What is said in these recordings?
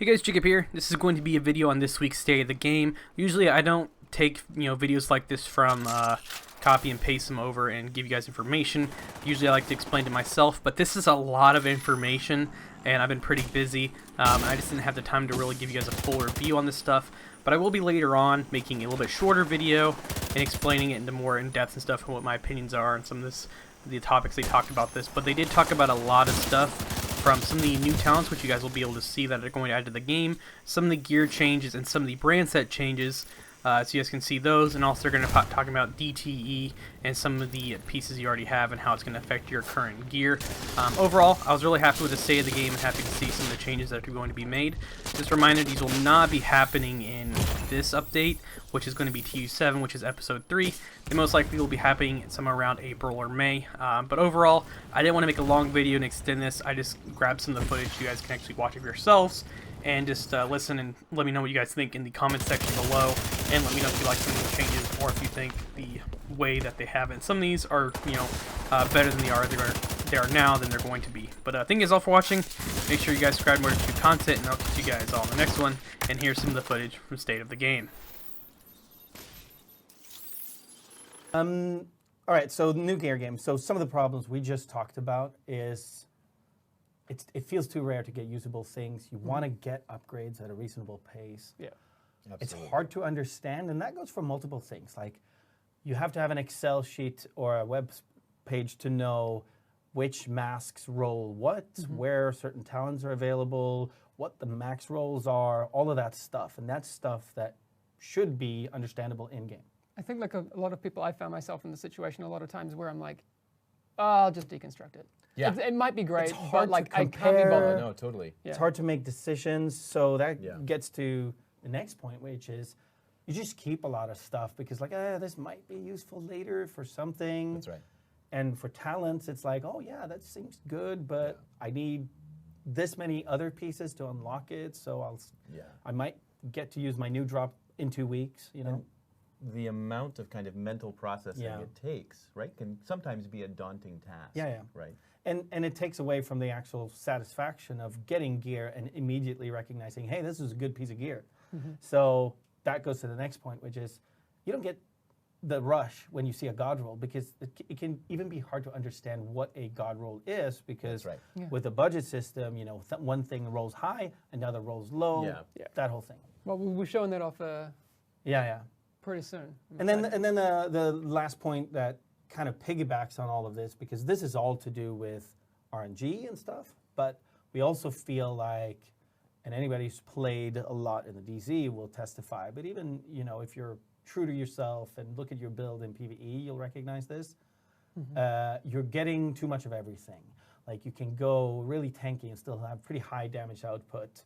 Hey guys, Jacob here. This is going to be a video on this week's State of the Game. Usually I don't take videos like this from copy and paste them over and give you guys information. Usually I like to explain to myself, but this is a lot of information and I've been pretty busy. I just didn't have the time to really give you guys a full review on this stuff, but I will be later on making a little bit shorter video and explaining it into more in-depth and stuff and what my opinions are on some of the topics they talked about this. But they did talk about a lot of stuff from some of the new talents, which you guys will be able to see that are going to add to the game, some of the gear changes, and some of the brand set changes, so you guys can see those, and also they're going to talk about DTE and some of the pieces you already have and how it's going to affect your current gear. Overall, I was really happy with the state of the game and happy to see some of the changes that are going to be made. Just a reminder, these will not be happening in this update, which is going to be TU7, which is episode 3. They most likely will be happening somewhere around April or May. But overall, I didn't want to make a long video and extend this. I just grabbed some of the footage you guys can actually watch it for yourselves and just listen and let me know what you guys think in the comments section below, and let me know if you like some of the changes or if you think the way that they have it. Some of these are, better than they are now than they're going to be. But thank you guys all for watching. Make sure you guys subscribe more to YouTube content, and I'll catch you guys all in the next one. And here's some of the footage from State of the Game. All right, so the new gear game. So some of the problems we just talked about is it feels too rare to get usable things. You want to get upgrades at a reasonable pace. Yeah, absolutely. It's hard to understand, and that goes for multiple things. Like, you have to have an Excel sheet or a web page to know which masks roll what, where certain talents are available, what the max rolls are, all of that stuff. And that's stuff that should be understandable in-game. I think like a lot of people, I found myself in the situation a lot of times where I'm like, oh, I'll just deconstruct it. Yeah. It might be great, It's hard but like to I can't be compare. bothered. No, totally. Yeah. It's hard to make decisions, so that gets to the next point, which is you just keep a lot of stuff because like, this might be useful later for something. That's right. And for talents, it's like, oh yeah, that seems good, but I need this many other pieces to unlock it, so I might get to use my new drop in 2 weeks, And the amount of kind of mental processing it takes, right, can sometimes be a daunting task. Yeah. Right. And it takes away from the actual satisfaction of getting gear and immediately recognizing, hey, this is a good piece of gear. So that goes to the next point, which is you don't get the rush when you see a god roll, because it can even be hard to understand what a god roll is, because with a budget system, one thing rolls high, another rolls low, that whole thing. Well, we're showing that off pretty soon. And then the last point that kind of piggybacks on all of this, because this is all to do with RNG and stuff, but we also feel like, and anybody who's played a lot in the DZ will testify, but even, if you're true to yourself and look at your build in PvE, you'll recognize this. You're getting too much of everything. Like, you can go really tanky and still have pretty high damage output,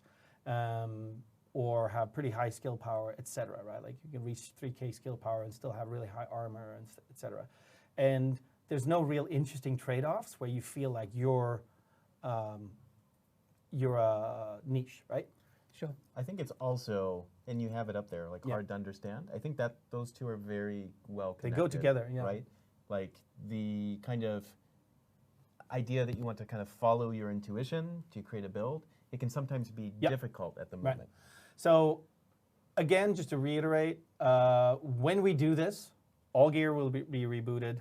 or have pretty high skill power, etc. Right? Like, you can reach 3k skill power and still have really high armor, and etc. And there's no real interesting trade-offs where you feel like you're a niche, right? Sure. I think it's also, and you have it up there, like hard to understand. I think that those two are very well connected. They go together, right? Like the kind of idea that you want to kind of follow your intuition to create a build, it can sometimes be difficult at the moment. Right. So again, just to reiterate, when we do this, all gear will be rebooted,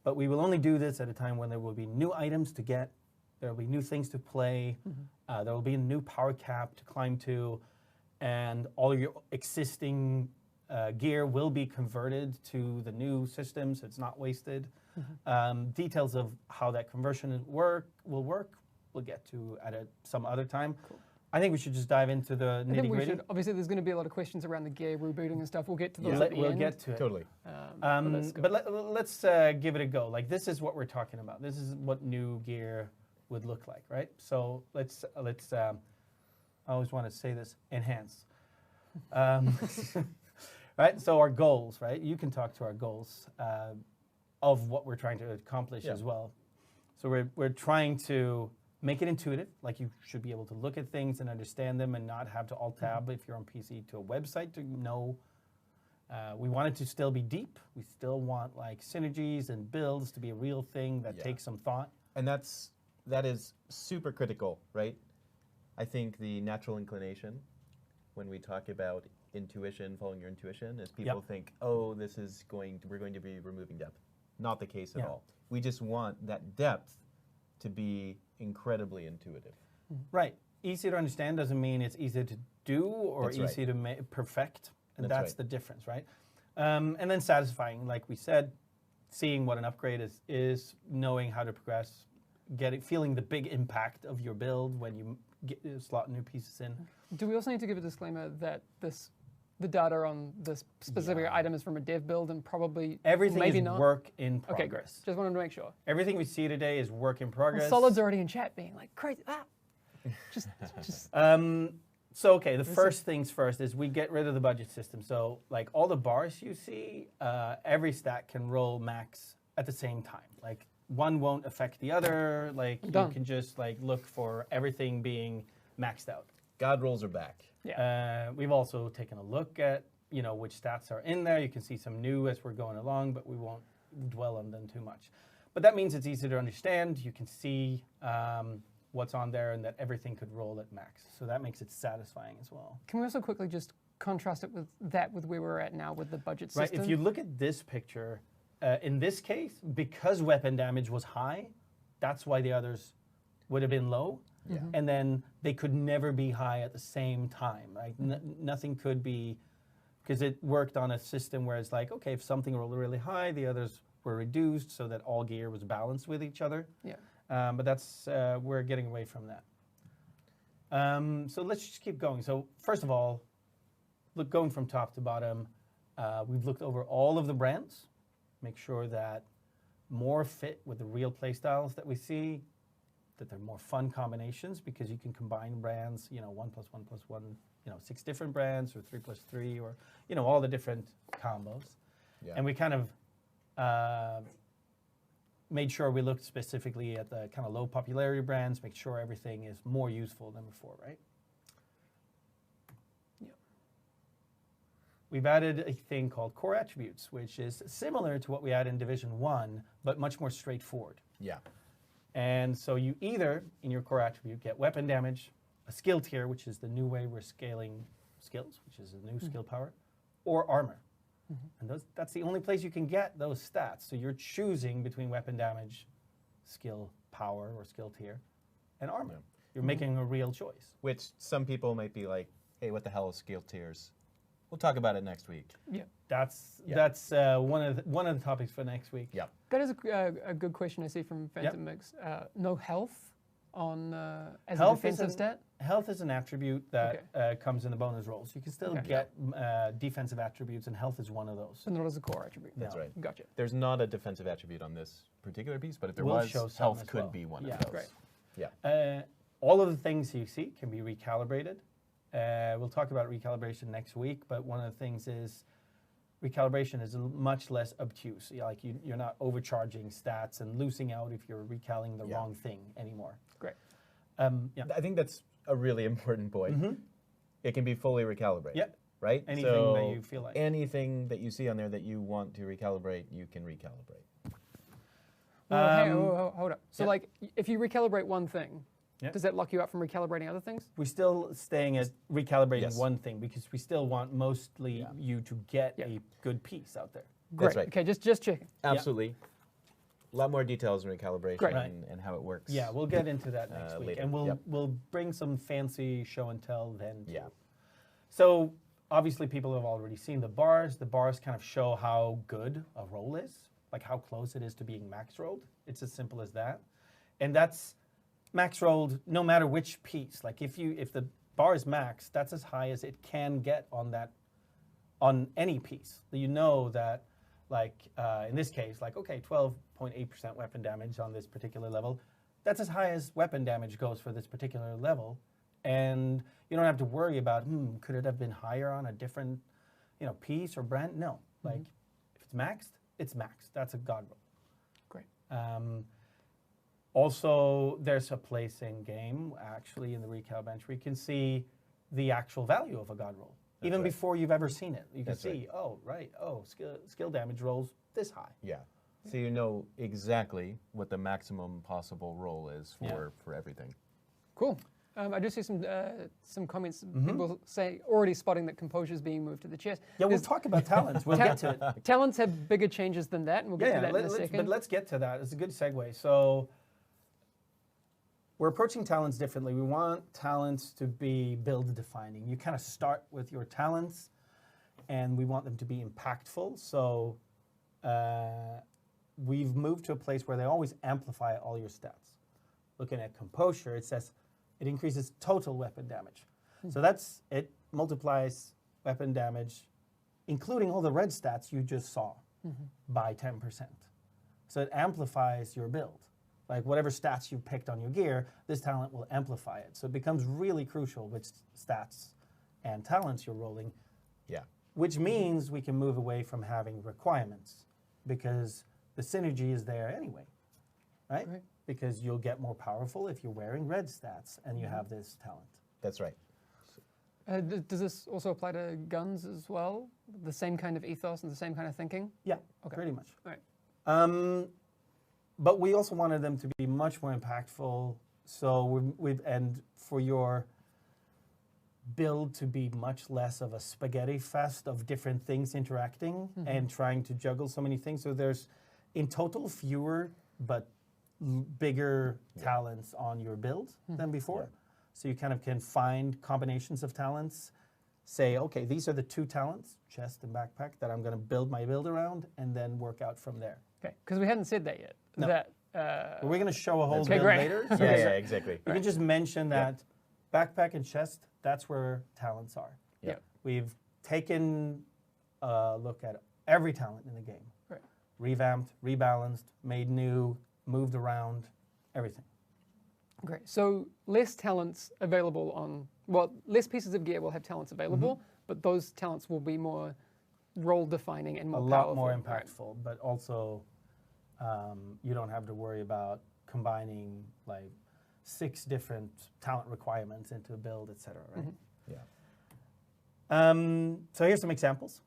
but we will only do this at a time when there will be new items to get, there will be new things to play, there will be a new power cap to climb to, and all of your existing gear will be converted to the new system, so it's not wasted. Details of how that conversion will work, we'll get to at some other time. Cool. I think we should just dive into the nitty-gritty. Obviously, there's going to be a lot of questions around the gear rebooting and stuff. We'll get to those at the end. We'll get to it. Totally. But let's give it a go. Like, this is what we're talking about. This is what new gear would look like, right? So let's I always want to say this, enhance. Right? So our goals, right? You can talk to our goals of what we're trying to accomplish as well. So we're trying to make it intuitive, like you should be able to look at things and understand them and not have to alt-tab if you're on PC to a website to know. We want it to still be deep. We still want like synergies and builds to be a real thing that takes some thought. And that is super critical, right? I think the natural inclination when we talk about intuition, following your intuition, is people think, oh, we're going to be removing depth. Not the case at all. We just want that depth to be incredibly intuitive. Right. Easy to understand doesn't mean it's easy to do or easy to perfect. And that's the difference, right? And then satisfying, like we said, seeing what an upgrade is knowing how to progress, feeling the big impact of your build when you slot new pieces in. Do we also need to give a disclaimer that the data on this specific item is from a dev build and probably everything maybe is not? work in progress. Okay, great. Just wanted to make sure. Everything we see today is work in progress. Well, Solid's already in chat being like, crazy. Just So, okay, the first things first is we get rid of the budget system. So, like all the bars you see, every stat can roll max at the same time. Like one won't affect the other. Like you can just like look for everything being maxed out. God rolls are back. Yeah. We've also taken a look at which stats are in there. You can see some new as we're going along, but we won't dwell on them too much. But that means it's easy to understand. You can see what's on there and that everything could roll at max. So that makes it satisfying as well. Can we also quickly just contrast it with where we're at now with the budget Right. system? If you look at this picture, in this case, because weapon damage was high, that's why the others would have been low. Yeah. And then they could never be high at the same time. Like nothing could be, because it worked on a system where it's like, okay, if something rolled really high, the others were reduced so that all gear was balanced with each other. Yeah. But that's we're getting away from that. So let's just keep going. So first of all, going from top to bottom, we've looked over all of the brands, make sure that more fit with the real play styles that we see, that they're more fun combinations because you can combine brands, 1 + 1 + 1, 6 different brands, or 3 + 3, or all the different combos. Yeah. And we kind of made sure we looked specifically at the kind of low popularity brands, make sure everything is more useful than before, right? Yeah. We've added a thing called core attributes, which is similar to what we had in Division 1, but much more straightforward. Yeah. And so you either, in your core attribute, get weapon damage, a skill tier, which is the new way we're scaling skills, which is a new skill power, or armor. And that's the only place you can get those stats. So you're choosing between weapon damage, skill power, or skill tier, and armor. Yeah. You're making a real choice. Which some people might be like, hey, what the hell is skill tiers? We'll talk about it next week. Yeah. That's one of the topics for next week. Yeah. That is a good question I see from Phantom Mix. No health on as Health a defensive stat? Health is an attribute that comes in the bonus rolls. You can still get defensive attributes, and health is one of those. But not as a core attribute. That's right. Gotcha. There's not a defensive attribute on this particular piece, but if there We'll was, show some health as could well. be one Yeah. of those. Great. Yeah. All of the things you see can be recalibrated. We'll talk about recalibration next week, but one of the things is recalibration is much less obtuse. Like you're not overcharging stats and losing out if you're recaling the wrong thing anymore. Great. I think that's a really important point. It can be fully recalibrated. Yep. Right? Anything so that you feel like. anything that you see on there that you want to recalibrate, you can recalibrate. Well, hey, hold up. So, yeah. like, if you recalibrate one thing, Yeah. does that lock you up from recalibrating other things? We're still staying at recalibrating Yes. one thing because we still want mostly you to get a good piece out there. Great. right. Okay, just checking. Absolutely. A lot more details in recalibration Great. and how it works. Yeah, we'll get into that next week, later. and we'll Yep. we'll bring some fancy show and tell then. Too. Yeah. So obviously, people have already seen the bars. The bars kind of show how good a roll is, like how close it is to being max rolled. It's as simple as that, and that's max rolled no matter which piece. Like if the bar is max, that's as high as it can get on any piece. You know that, like in this case, like okay, 12.8% weapon damage on this particular level. That's as high as weapon damage goes for this particular level, and you don't have to worry about could it have been higher on a different piece or brand. No, like if it's maxed, it's maxed. That's a god roll. Great. Also, there's a place in game, actually, in the recal bench, where you can see the actual value of a god roll. Even right. before you've ever seen it. You can That's see, skill damage rolls this high. Yeah. So you know exactly what the maximum possible roll is for everything. Cool. I do see some comments. People say already spotting that composure is being moved to the chest. Yeah, we'll talk about talents. We'll get to it. Talents have bigger changes than that, and we'll get to that in a second. But let's get to that. It's a good segue. So we're approaching talents differently. We want talents to be build defining. You kind of start with your talents, and we want them to be impactful. So we've moved to a place where they always amplify all your stats. Looking at composure, it says it increases total weapon damage. So it multiplies weapon damage, including all the red stats you just saw, by 10%. So it amplifies your build. Like whatever stats you picked on your gear, this talent will amplify it. So it becomes really crucial which stats and talents you're rolling. Yeah. Which means we can move away from having requirements because the synergy is there anyway, right? Because you'll get more powerful if you're wearing red stats and you have this talent. That's right. Does this also apply to guns as well? The same kind of ethos and the same kind of thinking? Yeah, pretty much. All right. But we also wanted them to be much more impactful. So and for your build to be much less of a spaghetti fest of different things interacting and trying to juggle so many things. So there's in total fewer but bigger talents on your build than before. So you kind of can find combinations of talents, say, okay, these are the 2 talents, chest and backpack, that I'm going to build my build around and then work out from there. Okay, because we hadn't said that yet. No. That, We're going to show a whole Okay, build great. later. Yeah, exactly. You can just mention that backpack and chest, that's where talents are. Yeah. We've taken a look at every talent in the game. Right. Revamped, rebalanced, made new, moved around, everything. Great. So less talents available on, well, less pieces of gear will have talents available, but those talents will be more role-defining and more A powerful. lot more Right. impactful, but also you don't have to worry about combining like 6 different talent requirements into a build, etc. Right? Yeah. So here's some examples.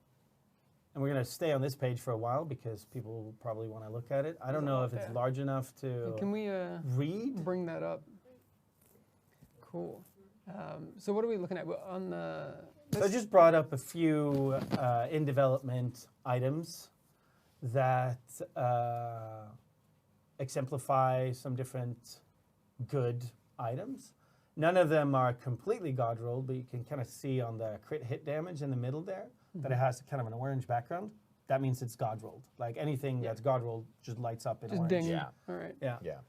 And we're going to stay on this page for a while because people will probably want to look at it. I don't know if it's large enough to Can we read. bring that up? Cool. So what are we looking at? We're on the... So I just brought up a few in development items that exemplify some different good items. None of them are completely god rolled, but you can kind of see on the crit hit damage in the middle there that it has kind of an orange background. That means it's god rolled. Like anything that's god rolled just lights up in Just orange. ding. Yeah. All right. Yeah. Yeah.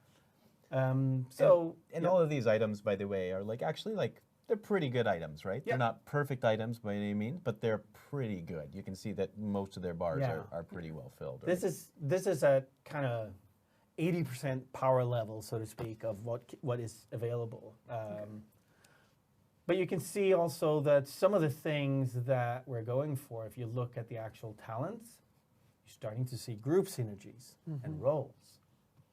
So And all of these items, by the way, are like actually like they're pretty good items, right? Yeah. They're not perfect items by any means, but they're pretty good. You can see that most of their bars are pretty well filled. Right? this is a kind of 80% power level, so to speak, of what is available. But you can see also that some of the things that we're going for, if you look at the actual talents, you're starting to see group synergies and roles.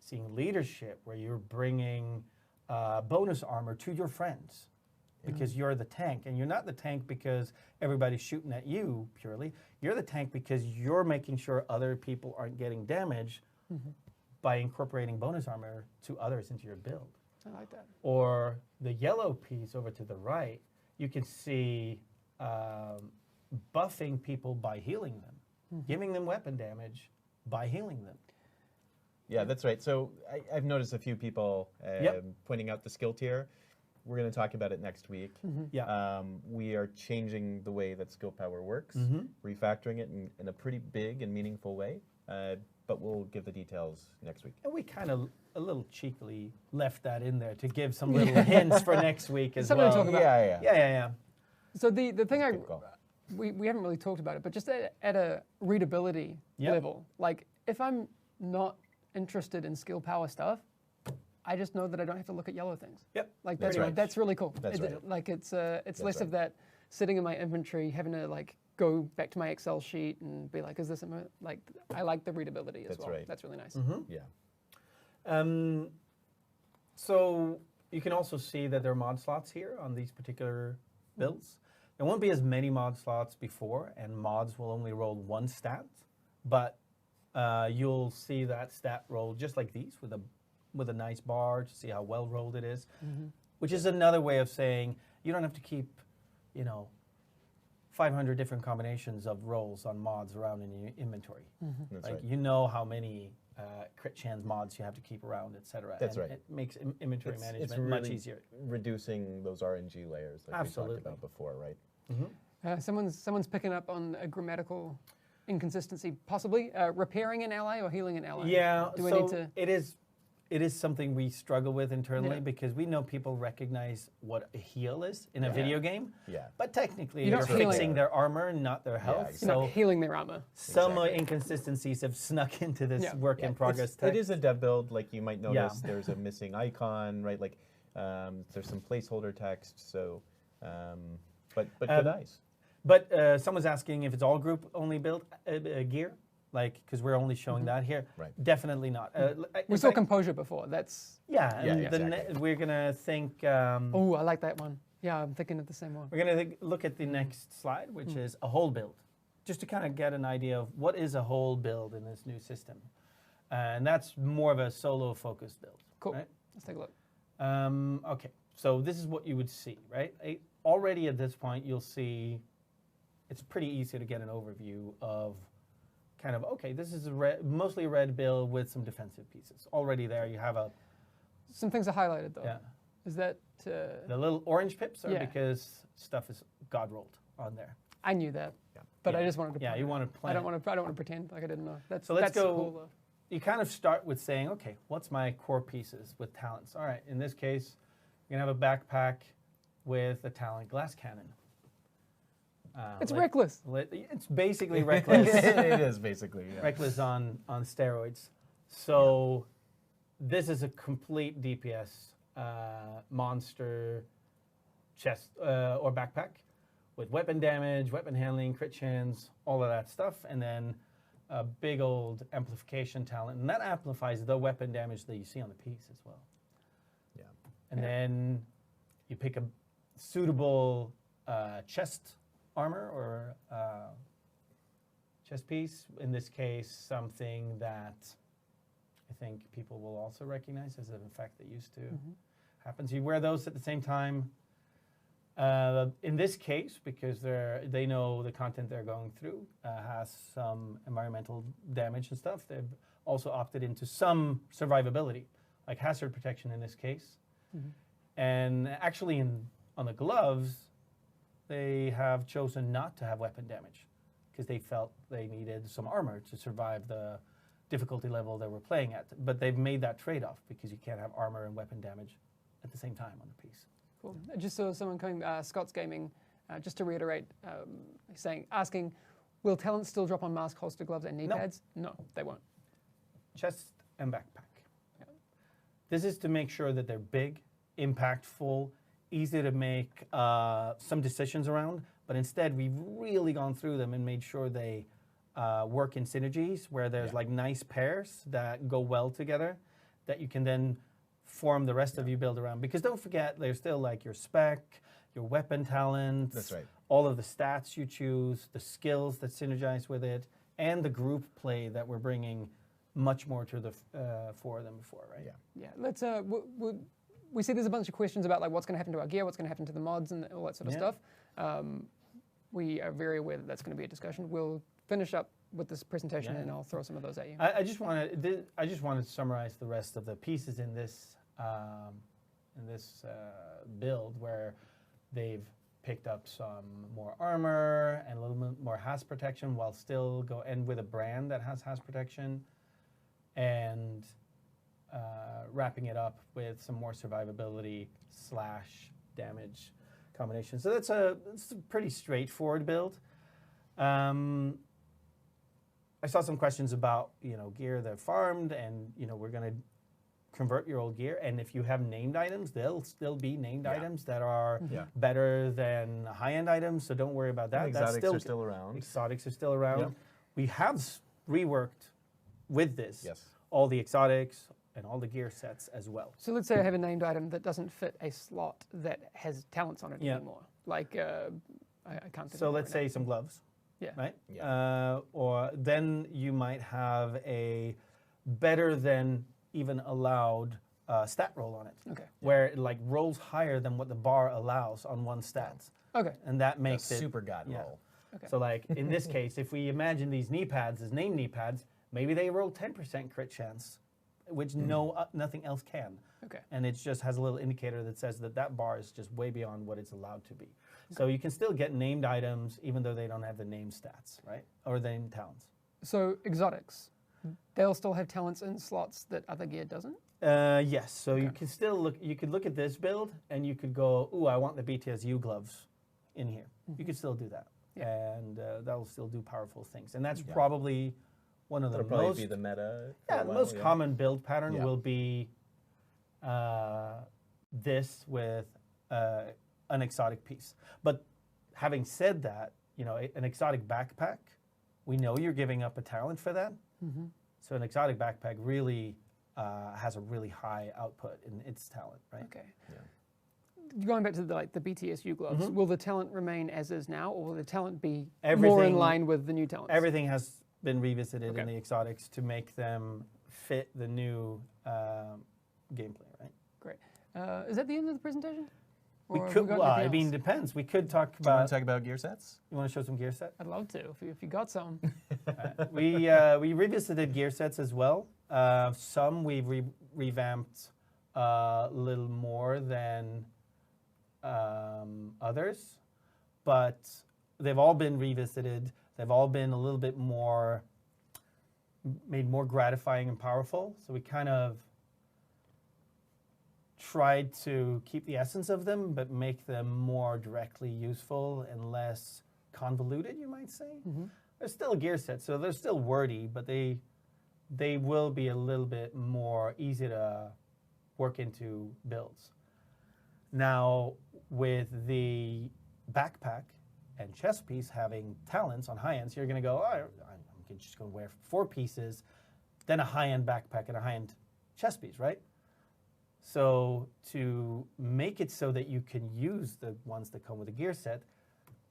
Seeing leadership, where you're bringing bonus armor to your friends because you're the tank. And you're not the tank because everybody's shooting at you purely. You're the tank because you're making sure other people aren't getting damaged by incorporating bonus armor to others into your build. I like that. Or the yellow piece over to the right, you can see buffing people by healing them, giving them weapon damage by healing them. Yeah, that's right. So I've noticed a few people pointing out the skill tier. We're going to talk about it next week. Yeah. We are changing the way that skill power works, refactoring it in a pretty big and meaningful way. But we'll give the details next week. And we kind of a little cheekily left that in there to give some little hints for next week as Something to well. talk about. Yeah. So the thing Good call. we haven't really talked about it, but just at a readability level, like if I'm not interested in skill power stuff, I just know that I don't have to look at yellow things. Yep. Like That's right. That's really cool. That's right. Like it's less right. of that sitting in my inventory, having to like go back to my Excel sheet and be like, is this like I like the readability as That's well. right. That's really nice. Yeah. So you can also see that there are mod slots here on these particular builds. There won't be as many mod slots before, and mods will only roll 1 stat, but you'll see that stat roll just like these with a nice bar to see how well rolled it is. which is another way of saying you don't have to keep, 500 different combinations of rolls on mods around in your inventory. That's Like right. you know how many crit chance mods you have to keep around, etc. That's and right. It makes inventory management it's really much easier. reducing those RNG layers like Absolutely. we talked about before, right? Someone's picking up on a grammatical inconsistency, possibly repairing an ally or healing an ally. Yeah, Do we so need to? it is something we struggle with internally Yeah. because we know people recognize what a heal is in a Yeah. video game, Yeah. but technically You're you're not healing. fixing their armor, not their health. exactly. You're So not healing their armor. some Exactly. inconsistencies have snuck into this Yeah. work in progress It text. is a dev build. Like you might Yeah. notice there's a missing icon, right? Like there's some placeholder text. So, but good eyes. But someone's asking if it's all group only build gear, like because we're only showing that here. Right. Definitely not. We saw composure before. That's. Yeah, Yeah, and exactly. we're gonna think. Oh, I like that one. Yeah, I'm thinking of the same one. We're going to look at the next slide, which is a whole build, just to kind of get an idea of what is a whole build in this new system. And that's more of a solo-focused build. Cool. Right? Let's take a look. Okay, so this is what you would see, right? Already at this point, you'll see it's pretty easy to get an overview of kind of, okay, this is mostly a red build with some defensive pieces. Already there, you have a, Some things are highlighted though. yeah. Is that? The little orange pips are Yeah. because stuff is God rolled on there. I knew that, Yeah. but Yeah. I just wanted to. Yeah, point you it want out. to plan. I don't want to. I don't want to pretend like I didn't know. That's So let's that's go- Cool, though. You kind of start with saying, okay, what's my core pieces with talents? All right, in this case, you're going to have a backpack with a talent glass cannon. It's reckless. It's basically reckless. It is basically. Yeah. Reckless on steroids. So this is a complete DPS monster chest or backpack with weapon damage, weapon handling, crit chance, all of that stuff, and then a big old amplification talent, and that amplifies the weapon damage that you see on the piece as well. Yeah. And then you pick a suitable chest armor or chest piece. In this case, something that I think people will also recognize as an effect that used to happen. So you wear those at the same time. In this case, because they know the content they're going through has some environmental damage and stuff, they've also opted into some survivability, like hazard protection in this case. And actually on the gloves, they have chosen not to have weapon damage because they felt they needed some armor to survive the difficulty level they were playing at. But they've made that trade-off because you can't have armor and weapon damage at the same time on the piece. Cool. I just saw someone coming, Scott's Gaming, just to reiterate, asking, will talents still drop on mask, holster, gloves, and knee No. pads? No, they won't. Chest and backpack. This is to make sure that they're big, impactful, easy to make some decisions around, but instead we've really gone through them and made sure they work in synergies where there's like nice pairs that go well together that you can then form the rest of your build around. Because don't forget, there's still like your spec, your weapon talents, That's right. all of the stats you choose, the skills that synergize with it, and the group play that we're bringing much more to the fore than before, right? Yeah. Yeah, let's. We see there's a bunch of questions about like what's going to happen to our gear, what's going to happen to the mods, and all that sort of Yeah. stuff. We are very aware that that's going to be a discussion. We'll finish up with this presentation, Yeah. and I'll throw some of those at you. I just want to summarize the rest of the pieces in this build where they've picked up some more armor and a little bit more HAS protection while still and with a brand that has HAS protection, and wrapping it up with some more survivability / damage combination. So it's a pretty straightforward build. I saw some questions about gear that farmed, and we're going to convert your old gear, and if you have named items, they'll still be named items that are Yeah. better than high-end items, so don't worry about that. And That's exotics are still around. Exotics are still around. Yep. We have reworked with this Yes. all the exotics and all the gear sets as well. So let's say I have a named item that doesn't fit a slot that has talents on it Yeah. anymore. Like I can't. think So of it let's right say some gloves. Yeah. Right? Yeah. Or then you might have a better than even allowed stat roll on it. Okay. Where it like rolls higher than what the bar allows on one stat. Okay. And that A makes it super god yeah. roll. Okay. So like in this case, if we imagine these knee pads as named knee pads, maybe they roll 10% crit chance, which nothing else can. Okay. And it just has a little indicator that says that that bar is just way beyond what it's allowed to be. So you can still get named items even though they don't have the name stats, right? Or the name talents. So exotics, they'll still have talents in slots that other gear doesn't? Yes, so you can still look, you could look at this build and you could go, ooh, I want the BTSU gloves in here. You could still do that. And that'll still do powerful things. And that's probably one of the That'll probably most, be the meta. for yeah, a the while, most common build pattern Yeah. will be this with an exotic piece. But having said that, you know, an exotic backpack, we know you're giving up a talent for that. So an exotic backpack really has a really high output in its talent, right? Okay. Going back to the BTSU gloves, will the talent remain as is now, or will the talent be more in Everything- line with the new talents? Everything has been revisited in Okay. the exotics to make them fit the new gameplay, right? Great. Is that the end of the presentation? We Or have could, got well, anything I mean, else? depends. We could talk Do you want about, to talk about gear sets? you want to show some gear set? I'd love to, if you got some. We revisited gear sets as well. Some we've revamped a little more than others, but they've all been revisited. They've all been a little bit more, made more gratifying and powerful. So we kind of tried to keep the essence of them, but make them more directly useful and less convoluted, you might say. They're still a gear set, so they're still wordy, but they will be a little bit more easy to work into builds. Now, with the backpack and chest piece having talents on high ends, you're going to go, oh, I'm just going to wear 4 pieces, then a high-end backpack and a high-end chest piece, right? So to make it so that you can use the ones that come with a gear set,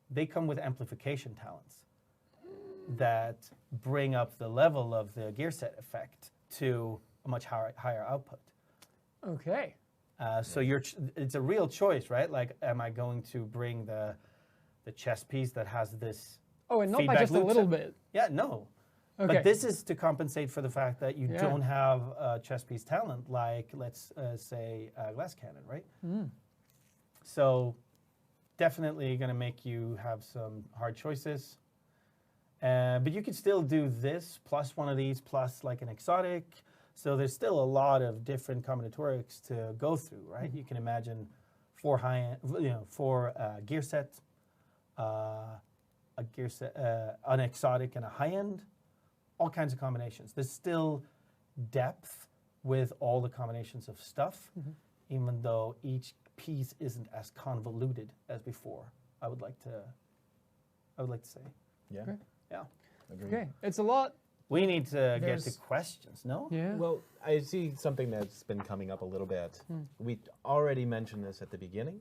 they come with amplification talents that bring up the level of the gear set effect to a much higher output. Okay. So it's a real choice, right? Like, am I going to bring the chest piece that has this Oh, and not by feedback just a loop little set? bit. Yeah, no. Okay. But this is to compensate for the fact that you Yeah. don't have a chest piece talent like, let's say, a glass cannon, right? So definitely going to make you have some hard choices. But you could still do this plus one of these plus like an exotic. So there's still a lot of different combinatorics to go through, right? You can imagine 4 gear sets, an exotic and a high end, all kinds of combinations. There's still depth with all the combinations of stuff, even though each piece isn't as convoluted as before. I would like to say. Yeah. Great. Yeah. Agreed. Okay. It's a lot. We need to get to There's- questions, no? Yeah. Well, I see something that's been coming up a little bit. We already mentioned this at the beginning,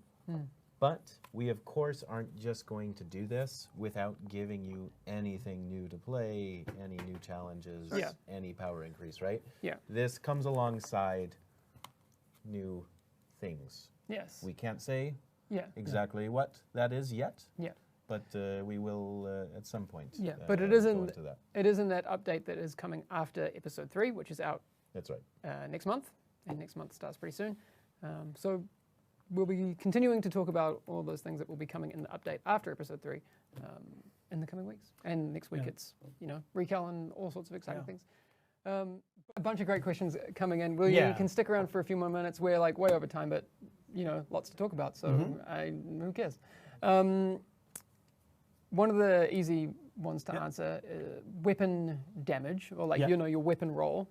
but we of course aren't just going to do this without giving you anything new to play, any new challenges, Yeah. any power increase, right? Yeah. This comes alongside new things. Yes. We can't say Yeah. exactly what that is yet, Yeah. but we will at some point. Yeah. But it go isn't. into that. It isn't that update that is coming after episode 3, which is out That's right. next month, and next month starts pretty soon. So we'll be continuing to talk about all those things that will be coming in the update after episode 3 in the coming weeks. And next week it's recal and all sorts of exciting things. A bunch of great questions coming in. Will you can stick around for a few more minutes? We're like way over time, but lots to talk about. So who cares? One of the easy ones to answer: weapon damage, or like your weapon roll.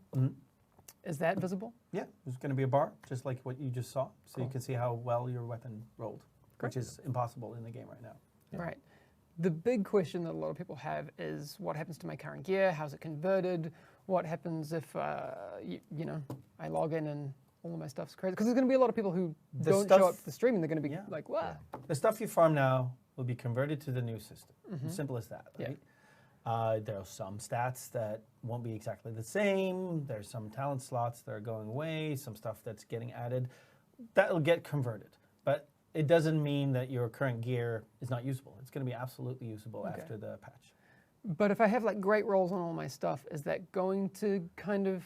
Is that visible? Yeah, there's going to be a bar, just like what you just saw, so you can see how well your weapon rolled, which is impossible in the game right now. Right. The big question that a lot of people have is what happens to my current gear? How's it converted? What happens if I log in and all of my stuff's crazy? Because there's going to be a lot of people who don't show up to the stream and they're going to be like, "What?" The stuff you farm now will be converted to the new system. Simple as that. Right? There are some stats that won't be exactly the same. There's some talent slots that are going away, some stuff that's getting added. That'll get converted. But it doesn't mean that your current gear is not usable. It's going to be absolutely usable after the patch. But if I have like great rolls on all my stuff, is that going to kind of...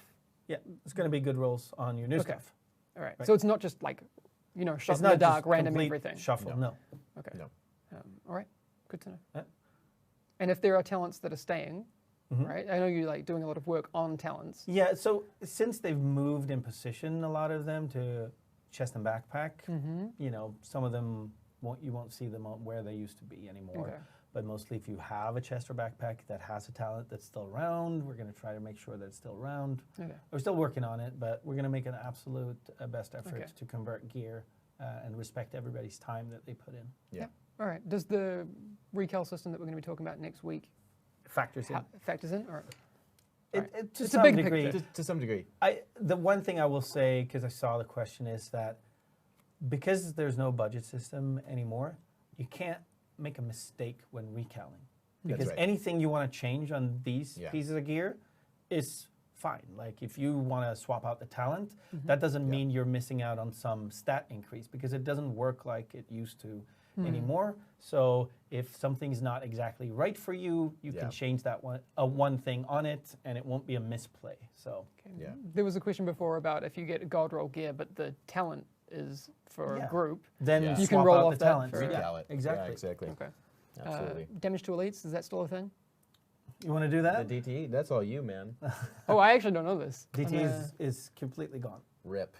Yeah, it's going to be good rolls on your new stuff. All right. So it's not just like, shot It's in the not dark, just random complete everything. shuffle, no. Okay. No. All right. Good to know. Yeah. And if there are talents that are staying, right? I know you're like doing a lot of work on talents. Yeah, so since they've moved in position, a lot of them, to chest and backpack, some of them, you won't see them where they used to be anymore. Okay. But mostly if you have a chest or backpack that has a talent that's still around, we're going to try to make sure that it's still around. Okay. We're still working on it, but we're going to make an absolute best effort Okay. to convert gear and respect everybody's time that they put in. Yeah. All right. Does the recal system that we're going to be talking about next week Factors in. factors in? Or To It's a some big degree. picture. To some degree. The one thing I will say, because I saw the question, is that because there's no budget system anymore, you can't make a mistake when recalling. Because right. anything you want to change on these pieces of gear is fine. Like if you want to swap out the talent, that doesn't mean you're missing out on some stat increase, because it doesn't work like it used to anymore. So if something's not exactly right for you, you can change that one thing on it, and it won't be a misplay. So Yeah. There was a question before about if you get gold roll gear, but the talent is for a group. then Yeah. You swap can roll out off the that talent. for- Recal it. exactly. Yeah, exactly. Okay. Absolutely. Damage to elites, is that still a thing? You want to do that? The DTE, that's all you, man. Oh, I actually don't know this. DT is completely gone. Rip.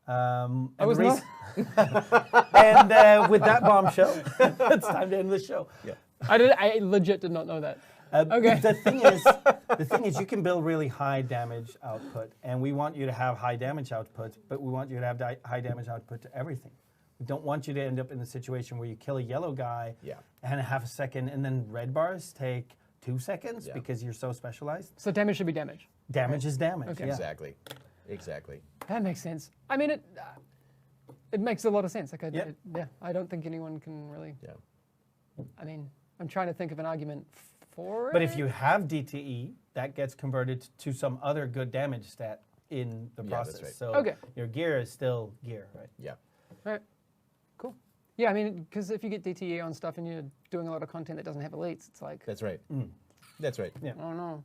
And I was the not. and with that bombshell, it's time to end the show. Yeah. I legit did not know that. Okay. The thing is, you can build really high damage output, and we want you to have high damage output, but we want you to have high damage output to everything. We don't want you to end up in the situation where you kill a yellow guy and a half a second, and then red bars take 2 seconds because you're so specialized. So damage should be damage. Damage is damage. Okay. Yeah. Exactly. Exactly. That makes sense. I mean, it makes a lot of sense. Like, I don't think anyone can really. Yeah. I mean, I'm trying to think of an argument for it. But if you have DTE, that gets converted to some other good damage stat in the process. that's right. So your gear is still gear, right? Yeah. All right. Cool. Yeah, I mean, because if you get DTE on stuff and you're doing a lot of content that doesn't have elites, it's like, That's right. That's right. Yeah. I don't know.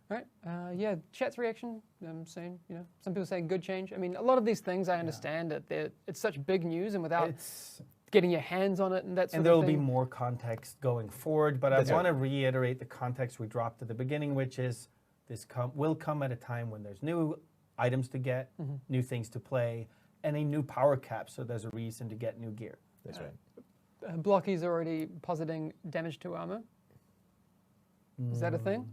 All right. Yeah, chat's reaction, saying, some people say good change. I mean, a lot of these things, I understand that it's such big news, and without getting your hands on it and that sort of thing. And there will be more context going forward, but That's I want to reiterate the context we dropped at the beginning, which is this will come at a time when there's new items to get, new things to play, and a new power cap, so there's a reason to get new gear. That's right. Blocky's already positing damage to armor. Is that a thing?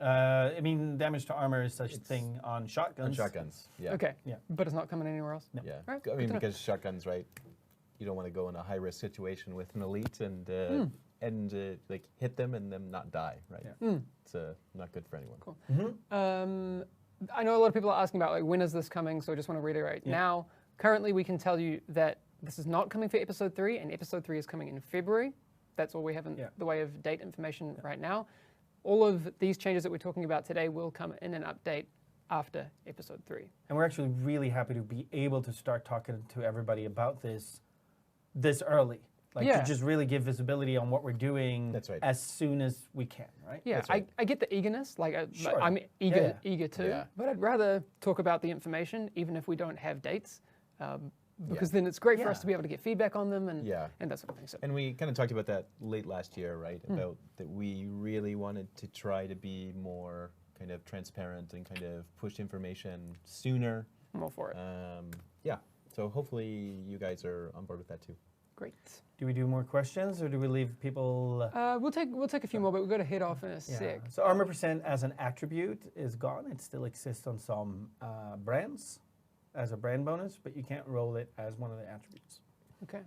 I mean, damage to armor is such a thing on shotguns. On shotguns. Yeah. Okay. Yeah. But it's not coming anywhere else? No. Yeah. All right, I good mean, to know. because shotguns, right? You don't want to go in a high risk situation with an elite and like hit them and them not die, right? Yeah. It's not good for anyone. Cool. I know a lot of people are asking about, like, when is this coming? So I just want to reiterate. Now, currently we can tell you that this is not coming for episode 3, and episode 3 is coming in February. That's all we have in the way of date information right now. All of these changes that we're talking about today will come in an update after episode 3. And we're actually really happy to be able to start talking to everybody about this early. Like to just really give visibility on what we're doing as soon as we can, right? Yeah, right. I get the eagerness. Like, Sure. I'm eager too. Yeah. But I'd rather talk about the information, even if we don't have dates, because then it's great for us to be able to get feedback on them and that sort of thing. So. And we kind of talked about that late last year, right? About that we really wanted to try to be more kind of transparent and kind of push information sooner. I'm all for it. Yeah. So hopefully you guys are on board with that too. Great. Do we do more questions, or do we leave people? We'll take a few more, but we've got to head off in a sec. So armor percent as an attribute is gone. It still exists on some brands as a brand bonus, but you can't roll it as one of the attributes. Okay.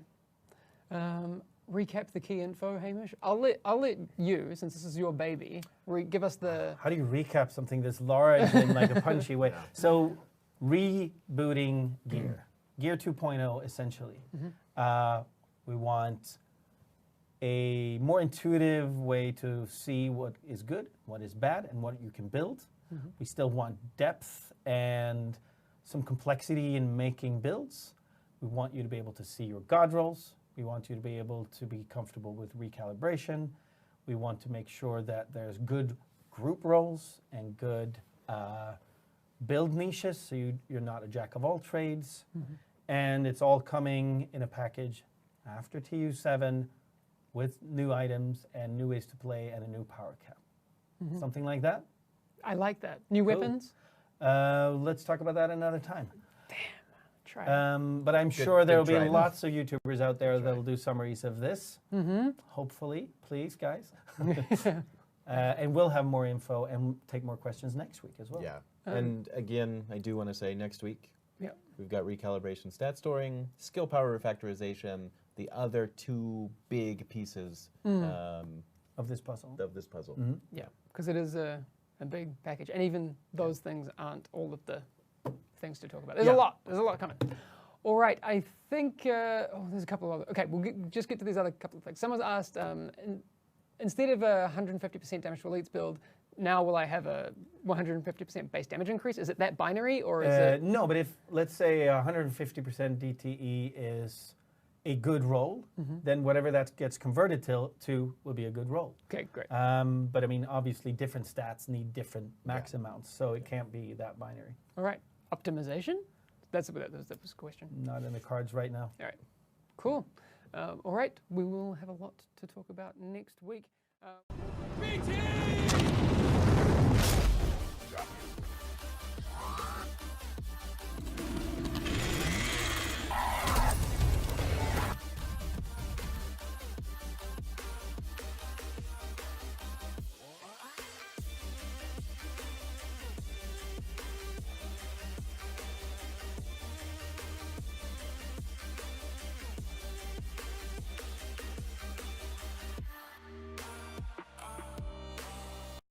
Recap the key info, Hamish. I'll let you, since this is your baby, give us the. How do you recap something this large in like a punchy way? So rebooting gear, gear 2.0 essentially. We want a more intuitive way to see what is good, what is bad, and what you can build. We still want depth and some complexity in making builds. We want you to be able to see your god rolls. We want you to be able to be comfortable with recalibration. We want to make sure that there's good group roles and good build niches, so you're not a jack of all trades. And it's all coming in a package after TU7 with new items and new ways to play and a new power cap. Something like that. I like that. New weapons? Let's talk about that another time. Try. But I'm sure there will be try. lots of YouTubers out there that will do summaries of this. Hopefully, please, guys. And we'll have more info and take more questions next week as well. Yeah. And again, I do want to say next week, Yep. we've got recalibration, stat storing, skill power refactorization, the other two big pieces Of this puzzle. of this puzzle. Yeah, because it is a big package, and even those things aren't all of the things to talk about. There's a lot. There's a lot coming. All right, I think there's a couple of other. Okay, we'll just get to these other couple of things. Someone's asked, instead of a 150% damage to elites build, now will I have a 150% base damage increase? Is it that binary, or is it? No, but if, let's say, 150% DTE is a good roll, then whatever that gets converted to will be a good roll. Okay, great. But I mean, obviously, different stats need different max amounts, so it can't be that binary. All right, optimization. That was the question. Not in the cards right now. All right, cool. All right, we will have a lot to talk about next week. BT!